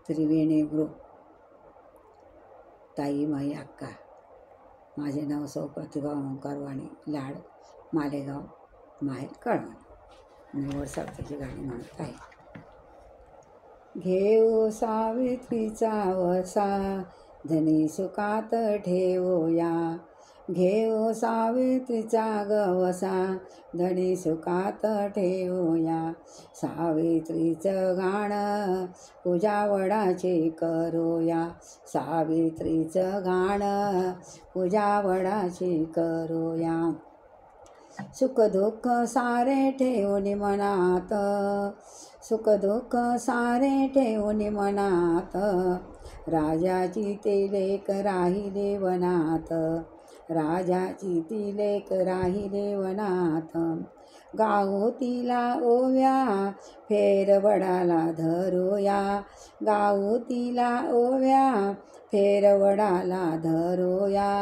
त्रिवेणी group, ताई माई अक्का. माझे नाव सौ प्रतिभा ओंकार वाणी, लाड, मालेगाव, माहेर कळवण. निवड सावतेची गाणी म्हणत आहे. घेऊ सावित्रीचा वसा, धनी सुखात ठेवूया. घेऊ सावित्रीचा गवसा, धनी सुखात ठेवूया. सावित्रीचं गाणं पूजा वडाची करूया. सावित्रीचं गाणं पूजा वडाची करूया. सुख दुःख सारे ठेवून मनात, सुख दुःख सारे ठेवून मनात. राजाची ते लेक राहिले वनात, राजाची ती लेक राहिले वनात. गाऊ तिला ओव्या, फेर वडाला धरूया. गाऊ तिला ओव्या, फेर वडाला धरूया.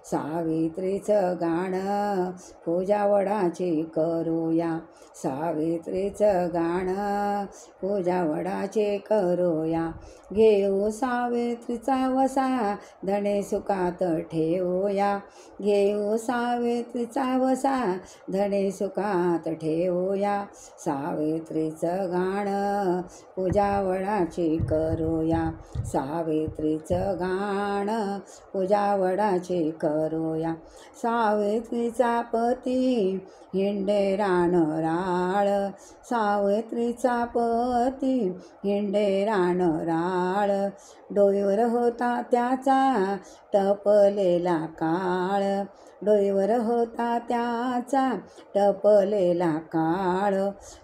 सावित्रीचं गाणं पूजा वडाची करूया. सावित्रीचं गाणं पूजा वडाचे करूया. घेऊ सावित्रीचा वसा, धणे सुखात ठेवूया. घेऊ सावित्रीचा वसा, धणे सुखात ठेवूया. सावित्रीचं गाणं पूजा वडाची करूया. सावित्रीचं गाणं पूजा वडाची करूया. सावित्रीचा पती हिंडे रानराळ, सावित्रीचा पती हिंडे रानराळ. डोईवर होता त्याचा टपलेला काळ, डोईवर होता त्याचा टपलेला काळ.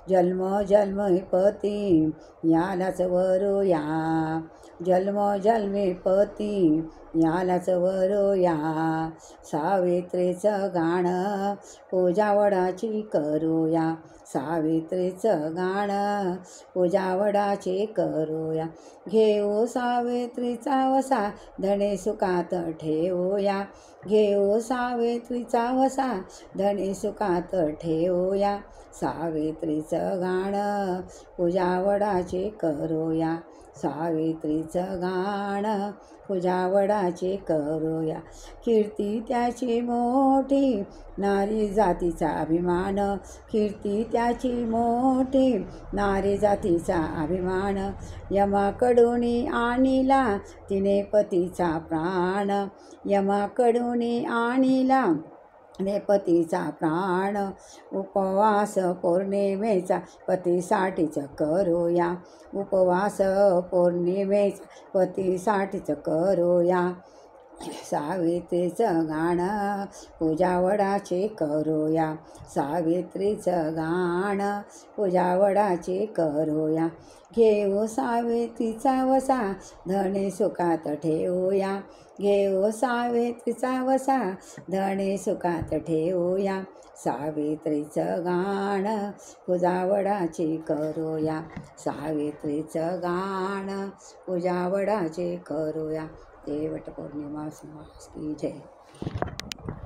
जन्म जन्मी पती यालाच वरूया, जन्म जन्मी पती यालाच वरूया. सावित्रीचं गाणं पूजा वडाची करूया. सावित्रीचं गाणं पूजा वडाची करूया. घेऊ सावित्रीचा वसा, धणे सुखात ठेवूया. घेऊ सावित्रीचा वसा, धणे सुखात ठेवूया. सावित्रीचं गाणं पूजा वडाची करूया. सावित्रीचं गाणं पूजा वडाची करूया. कीर्ती त्याची मोठी, नारी जातीचा अभिमान. कीर्ती त्याची मोठी, नारी जातीचा अभिमान. यमाकडून आणिला तिने पतीचा प्राण, यमाकडून आणिला तिने पतीचा प्राण. उपवास पौर्णिमेचा पतीसाठीच करूया. उपवास पौर्णिमेचा पतीसाठीच करूया. सावित्रीचं गाणं पूजा वडाची करूया. सावित्रीचं गाणं पूजा वडाची करूया. घेऊ सावित्रीचा वसा, धणे सुखात ठेवूया. घेऊ सावित्रीचा वसा, धणे सुखात ठेवूया. सावित्रीचं गाणं पूजा वडाची करूया. सावित्रीचं गाणं पूजा वडाची करूया. ते वटपौर्णिमा समास की जय.